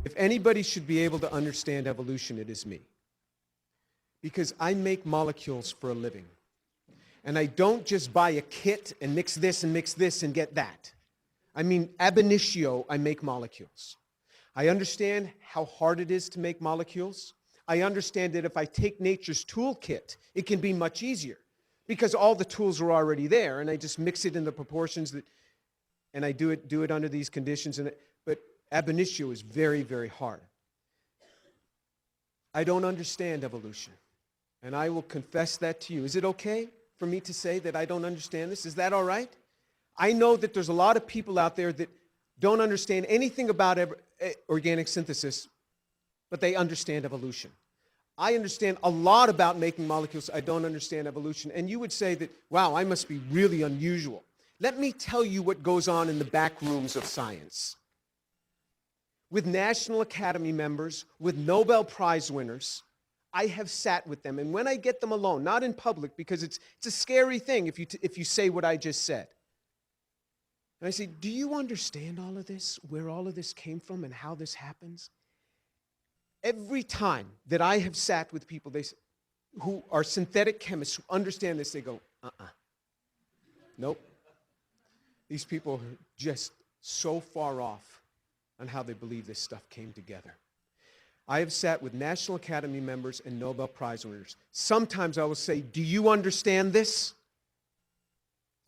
If anybody should be able to understand evolution, it is me. Because I make molecules for a living. And I don't just buy a kit and mix this and get that. I mean, ab initio, I make molecules. I understand how hard it is to make molecules. I understand that if I take nature's toolkit, it can be much easier because all the tools are already there, and I just mix it in the proportions that, and I do it under these conditions. But ab initio is very, very hard. I don't understand evolution, and I will confess that to you. Is it okay for me to say that I don't understand this? Is that all right? I know that there's a lot of people out there that don't understand anything about organic synthesis, but they understand evolution. I understand a lot about making molecules. I don't understand evolution. And you would say that, wow, I must be really unusual. Let me tell you what goes on in the back rooms of science. With National Academy members, with Nobel Prize winners, I have sat with them. And when I get them alone, not in public, because it's a scary thing if you say what I just said. And I say, do you understand all of this, where all of this came from and how this happens? Every time that I have sat with people who are synthetic chemists who understand this, they go, nope. These people are just so far off on how they believe this stuff came together. I have sat with National Academy members and Nobel Prize winners. Sometimes I will say, do you understand this?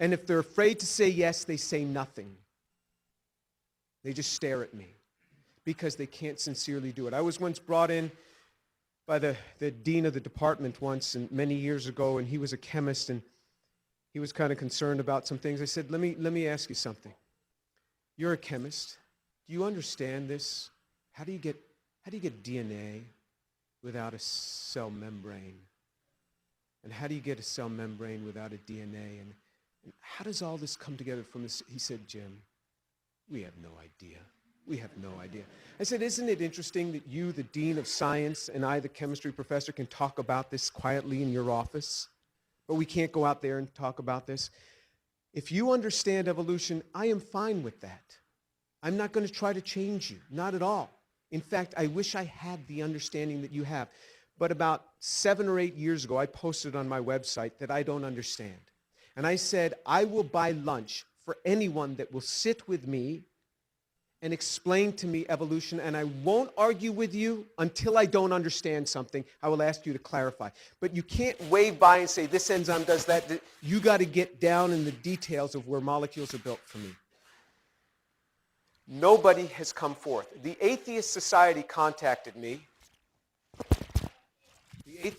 And if they're afraid to say yes, they say nothing. They just stare at me because they can't sincerely do it. I was once brought in by the dean of the department once, and many years ago, and he was a chemist, and he was kind of concerned about some things. I said, let me ask you something. You're a chemist. Do you understand this? How do you get DNA without a cell membrane? And how do you get a cell membrane without a DNA? And how does all this come together from this? He said, Jim, we have no idea. We have no idea. I said, isn't it interesting that you, the dean of science, and I, the chemistry professor, can talk about this quietly in your office, but we can't go out there and talk about this? If you understand evolution, I am fine with that. I'm not going to try to change you, not at all. In fact, I wish I had the understanding that you have. But about 7 or 8 years ago, I posted on my website that I don't understand. And I said, I will buy lunch for anyone that will sit with me and explain to me evolution, and I won't argue with you until I don't understand something. I will ask you to clarify. But you can't wave by and say, this enzyme does that. You got to get down in the details of where molecules are built for me. Nobody has come forth. The Atheist Society contacted me. The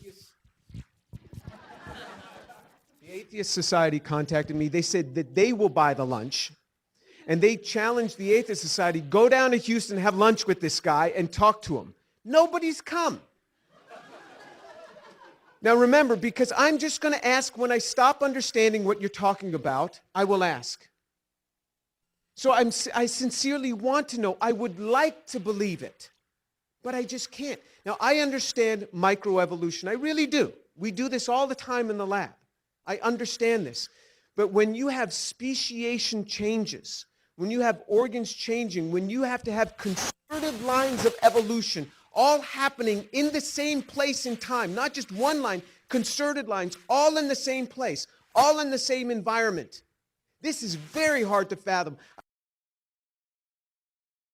Atheist Society contacted me. They said that they will buy the lunch. And they challenged the Atheist Society, go down to Houston, have lunch with this guy, and talk to him. Nobody's come. Now remember, because I'm just going to ask when I stop understanding what you're talking about, I will ask. So I sincerely want to know. I would like to believe it, but I just can't. Now, I understand microevolution. I really do. We do this all the time in the lab. I understand this. But when you have speciation changes, when you have organs changing, when you have to have concerted lines of evolution all happening in the same place in time, not just one line, concerted lines, all in the same place, all in the same environment, this is very hard to fathom.